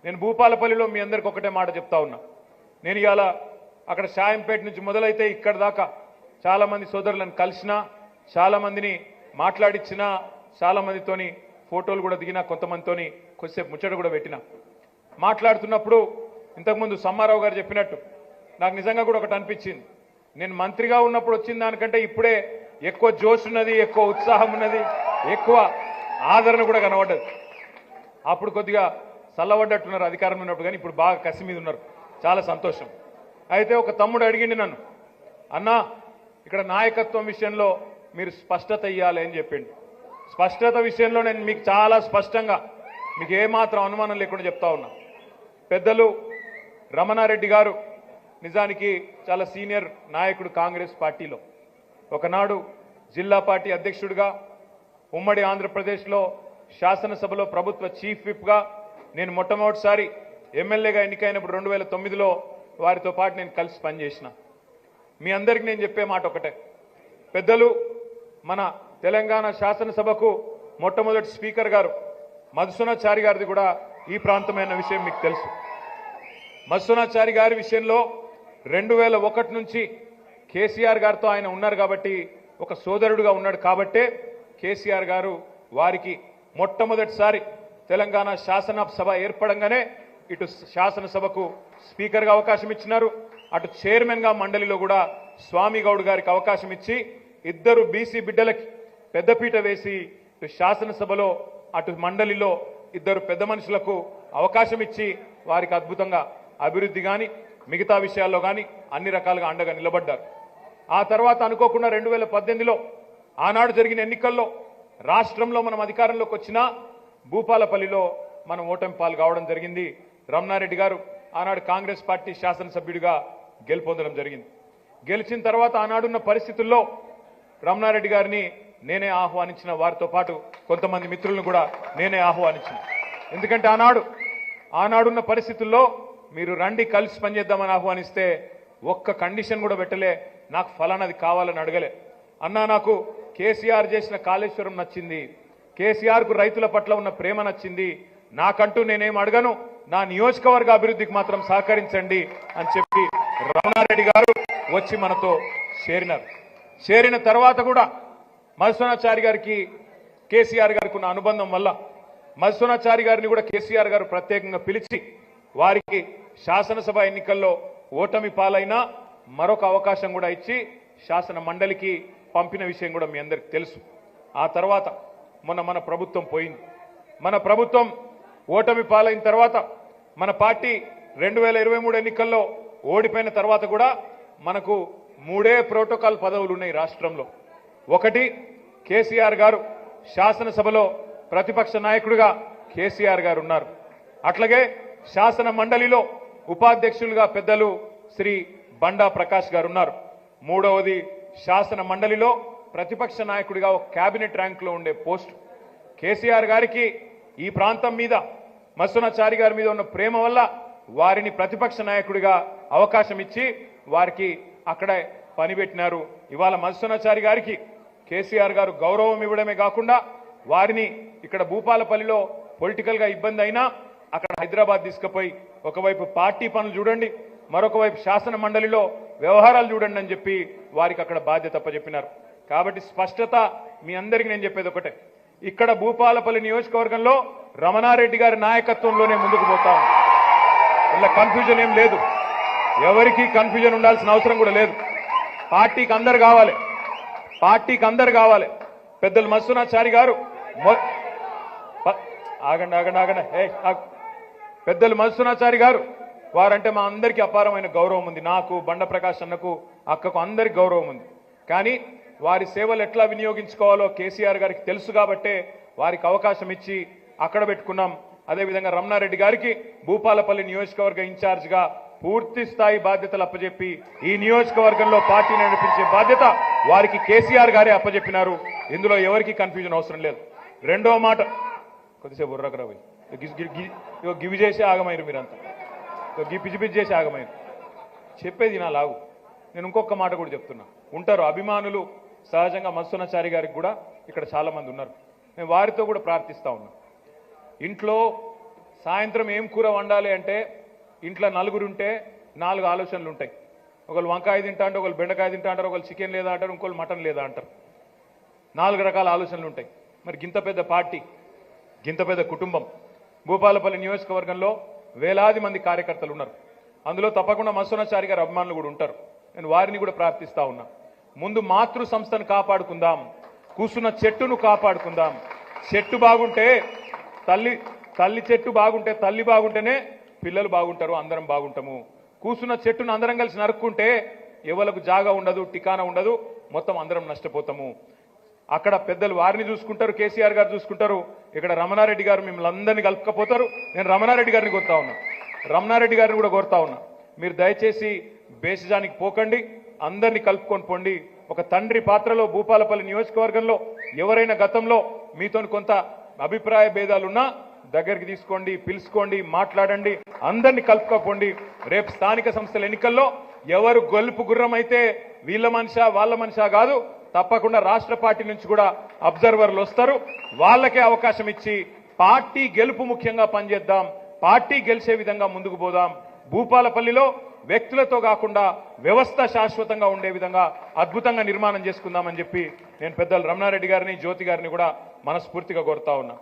నేను భూపాలపల్లిలో మీ అందరికి ఒకటే మాట చెప్తా ఉన్నా. నేను ఇవాళ అక్కడ షాయంపేట నుంచి మొదలైతే ఇక్కడ దాకా చాలామంది సోదరులను కలిసినా, చాలామందిని మాట్లాడించినా, చాలామందితోని ఫోటోలు కూడా దిగినా, కొంతమందితోని కొద్దిసేపు ముచ్చట కూడా పెట్టినా. మాట్లాడుతున్నప్పుడు ఇంతకుముందు సమ్మారావు గారు చెప్పినట్టు నాకు నిజంగా కూడా ఒకటి అనిపించింది. నేను మంత్రిగా ఉన్నప్పుడు వచ్చిన దానికంటే ఇప్పుడే ఎక్కువ జోష్ ఉన్నది, ఎక్కువ ఉత్సాహం ఉన్నది, ఎక్కువ ఆదరణ కూడా కనబడ్డది. అప్పుడు కొద్దిగా చల్లబడ్డట్టున్నారు అధికారం ఉన్నప్పుడు, కానీ ఇప్పుడు బాగా కసి మీద ఉన్నారు. చాలా సంతోషం. అయితే ఒక తమ్ముడు అడిగిండి నన్ను, అన్నా ఇక్కడ నాయకత్వం విషయంలో మీరు స్పష్టత ఇవ్వాలి అని చెప్పిండు. స్పష్టత విషయంలో నేను మీకు చాలా స్పష్టంగా, మీకు ఏమాత్రం అనుమానం లేకుండా చెప్తా ఉన్నా. పెద్దలు రమణారెడ్డి గారు నిజానికి చాలా సీనియర్ నాయకుడు కాంగ్రెస్ పార్టీలో. ఒకనాడు జిల్లా పార్టీ అధ్యక్షుడిగా, ఉమ్మడి ఆంధ్రప్రదేశ్లో శాసనసభలో ప్రభుత్వ చీఫ్ విప్గా నేను మొట్టమొదటిసారి ఎమ్మెల్యేగా ఎన్నికైనప్పుడు 2009లో వారితో పాటు నేను కలిసి పనిచేసిన. మీ అందరికీ నేను చెప్పే మాట ఒకటే, పెద్దలు మన తెలంగాణ శాసనసభకు మొట్టమొదటి స్పీకర్ గారు మధుసూనాచారి గారిది కూడా ఈ ప్రాంతమైన విషయం మీకు తెలుసు. మధుసూనాచారి గారి విషయంలో 2001 నుంచి కేసీఆర్ గారితో ఆయన ఉన్నారు కాబట్టి, ఒక సోదరుడుగా ఉన్నాడు కాబట్టే కేసీఆర్ గారు వారికి మొట్టమొదటిసారి తెలంగాణ శాసనసభ ఏర్పడంగానే ఇటు శాసనసభకు స్పీకర్గా అవకాశం ఇచ్చినారు, అటు చైర్మన్గా మండలిలో కూడా స్వామి గౌడ్ గారికి అవకాశం ఇచ్చి, ఇద్దరు బీసీ బిడ్డలకి పెద్దపీట వేసి ఇటు శాసనసభలో అటు మండలిలో ఇద్దరు పెద్ద మనుషులకు అవకాశం ఇచ్చి వారికి అద్భుతంగా అభివృద్ధి కానీ మిగతా విషయాల్లో కానీ అన్ని రకాలుగా అండగా నిలబడ్డారు. ఆ తర్వాత అనుకోకుండా 2018లో ఆనాడు జరిగిన ఎన్నికల్లో రాష్ట్రంలో మనం అధికారంలోకి వచ్చినా భూపాలపల్లిలో మనం ఓటమి పాలు కావడం జరిగింది. రమణారెడ్డి గారు ఆనాడు కాంగ్రెస్ పార్టీ శాసనసభ్యుడిగా గెలుపొందడం జరిగింది. గెలిచిన తర్వాత ఆనాడున్న పరిస్థితుల్లో రమణారెడ్డి గారిని నేనే ఆహ్వానించిన, వారితో పాటు కొంతమంది మిత్రులను కూడా నేనే ఆహ్వానించిన. ఎందుకంటే ఆనాడున్న పరిస్థితుల్లో మీరు రండి కలిసి పనిచేద్దామని ఆహ్వానిస్తే ఒక్క కండిషన్ కూడా పెట్టలే, నాకు ఫలానాది కావాలని అడగలే. అన్నా నాకు కేసీఆర్ చేసిన కాళేశ్వరం నచ్చింది, కేసీఆర్కు రైతుల పట్ల ఉన్న ప్రేమ నచ్చింది, నాకంటూ నేనేం అడగను, నా నియోజకవర్గ అభివృద్ధికి మాత్రం సహకరించండి అని చెప్పి రమణారెడ్డి గారు వచ్చి మనతో చేరినారు. చేరిన తర్వాత కూడా మధుసూనాచారి గారికి కేసీఆర్ గారికి ఉన్న అనుబంధం వల్ల మధుసూనాచారి గారిని కూడా కేసీఆర్ గారు ప్రత్యేకంగా పిలిచి వారికి శాసనసభ ఎన్నికల్లో ఓటమి పాలైనా మరొక అవకాశం కూడా ఇచ్చి శాసన మండలికి పంపిన విషయం కూడా మీ అందరికీ తెలుసు. ఆ తర్వాత మన ప్రభుత్వం పోయింది. మన ప్రభుత్వం ఓటమి పాలైన తర్వాత మన పార్టీ 2023 ఎన్నికల్లో ఓడిపోయిన తర్వాత కూడా మనకు 3 ప్రోటోకాల్ పదవులు ఉన్నాయి రాష్ట్రంలో. ఒకటి, కేసీఆర్ గారు శాసనసభలో ప్రతిపక్ష నాయకుడిగా కేసీఆర్ గారు ఉన్నారు. అట్లాగే శాసన మండలిలో ఉపాధ్యక్షులుగా పెద్దలు శ్రీ బండా ప్రకాష్ గారు ఉన్నారు. మూడవది, శాసన మండలిలో ప్రతిపక్ష నాయకుడిగా ఒక కేబినెట్ ర్యాంకులో ఉండే పోస్టు. కేసీఆర్ గారికి ఈ ప్రాంతం మీద మధుసూనాచారి గారి మీద ఉన్న ప్రేమ వల్ల వారిని ప్రతిపక్ష నాయకుడిగా అవకాశం ఇచ్చి వారికి అక్కడే పనిపెట్టినారు. ఇవాళ మధుసూనాచారి గారికి కేసీఆర్ గారు గౌరవం ఇవ్వడమే కాకుండా వారిని ఇక్కడ భూపాలపల్లిలో పొలిటికల్గా ఇబ్బంది అయినా అక్కడ హైదరాబాద్ తీసుకుపోయి ఒకవైపు పార్టీ పనులు చూడండి, మరొక వైపు శాసన మండలిలో వ్యవహారాలు చూడండి అని చెప్పి వారికి అక్కడ బాధ్యత అప్పచెప్పినారు. కాబట్టి స్పష్టత మీ అందరికీ నేను చెప్పేది ఒకటే, ఇక్కడ భూపాలపల్లి నియోజకవర్గంలో రమణారెడ్డి గారి నాయకత్వంలోనే ముందుకు పోతాం. ఇలా కన్ఫ్యూజన్ ఏం లేదు, ఎవరికి కన్ఫ్యూజన్ ఉండాల్సిన అవసరం కూడా లేదు. పార్టీకి అందరు కావాలి, పార్టీకి అందరు కావాలి. పెద్దలు మధుసూనాచారి గారు పెద్దలు మధుసూనాచారి గారు వారంటే మా అందరికీ అపారమైన గౌరవం ఉంది. నాకు, బండ ప్రకాష్ అన్నకు, అక్కకు అందరికి గౌరవం ఉంది. కానీ వారి సేవలు ఎట్లా వినియోగించుకోవాలో కేసీఆర్ గారికి తెలుసు కాబట్టే వారికి అవకాశం ఇచ్చి అక్కడ పెట్టుకున్నాం. అదేవిధంగా రమణారెడ్డి గారికి భూపాలపల్లి నియోజకవర్గ ఇన్ఛార్జిగా పూర్తి స్థాయి బాధ్యతలు అప్పచెప్పి ఈ నియోజకవర్గంలో పార్టీని నడిపించే బాధ్యత వారికి కేసీఆర్ గారే అప్పచెప్పినారు. ఇందులో ఎవరికి కన్ఫ్యూజన్ అవసరం లేదు. రెండో మాట, కొద్దిసేపు బుర్రకరావు గివి చేసి ఆగమైరు, మీరంతా పిచ్చి పిచ్చి చేసి ఆగమైరు. చెప్పేది నా లాగు. నేను ఇంకొక మాట కూడా చెప్తున్నా, ఉంటారు అభిమానులు సహజంగా మధుసూనాచారి గారికి కూడా ఇక్కడ చాలా మంది ఉన్నారు. నేను వారితో కూడా ప్రార్థిస్తా ఉన్నా, ఇంట్లో సాయంత్రం ఏం కూర వండాలి అంటే ఇంట్లో నలుగురు ఉంటే 4 ఆలోచనలు ఉంటాయి. ఒకళ్ళు వంకాయ తింటా అంటారు, ఒకళ్ళు బెండకాయ తింటా అంటారు, ఒకళ్ళు చికెన్ లేదా అంటారు, ఇంకోళ్ళు మటన్ లేదా అంటారు. 4 రకాల ఆలోచనలు ఉంటాయి. మరి గింత పెద్ద పార్టీ, గింత పెద్ద కుటుంబం, భూపాలపల్లి నియోజకవర్గంలో వేలాది మంది కార్యకర్తలు ఉన్నారు. అందులో తప్పకుండా మసోనాచారి గారి అభిమానులు కూడా ఉంటారు. నేను వారిని కూడా ప్రార్థిస్తా ఉన్నా, ముందు మాతృ సంస్థను కాపాడుకుందాం, కూసున్న చెట్టును కాపాడుకుందాం. చెట్టు బాగుంటే తల్లి చెట్టు బాగుంటే తల్లి బాగుంటేనే పిల్లలు బాగుంటారు, అందరం బాగుంటాము. కూసున్న చెట్టును అందరం కలిసి నరుక్కుంటే ఎవలకు జాగా ఉండదు, టికానా ఉండదు, మొత్తం అందరం నష్టపోతాము. అక్కడ పెద్దలు వారిని చూసుకుంటారు, కేసీఆర్ గారు చూసుకుంటారు, ఇక్కడ రమణారెడ్డి గారు మిమ్మల్ని అందరినీ కలుపుకపోతారు. నేను రమణారెడ్డి గారిని కోరుతా ఉన్నా, రమణారెడ్డి గారిని కూడా కోరుతా ఉన్నా, మీరు దయచేసి బేసిజానికి పోకండి, అందరినీ కలుపుకొని పోండి. ఒక తండ్రి పాత్రలో భూపాలపల్లి నియోజకవర్గంలో ఎవరైనా గతంలో మీతో కొంత అభిప్రాయ భేదాలున్నా దగ్గరికి తీసుకోండి, పిలుచుకోండి, మాట్లాడండి, అందరినీ కలుపుకోపోండి. రేపు స్థానిక సంస్థల ఎన్నికల్లో ఎవరు గెలుపు గుర్రం అయితే వీళ్ళ మనిషా వాళ్ళ మనిషా కాదు, తప్పకుండా రాష్ట్ర పార్టీ నుంచి కూడా అబ్జర్వర్లు వస్తారు. వాళ్ళకే అవకాశం ఇచ్చి పార్టీ గెలుపు ముఖ్యంగా పనిచేద్దాం, పార్టీ గెలిచే విధంగా ముందుకు పోదాం. భూపాలపల్లిలో వ్యక్తులతో కాకుండా వ్యవస్థ శాశ్వతంగా ఉండే విధంగా అద్భుతంగా నిర్మాణం చేసుకుందామని చెప్పి నేను పెద్దలు రమణారెడ్డి గారిని, జ్యోతి గారిని కూడా మనస్ఫూర్తిగా కోరుతా ఉన్నా.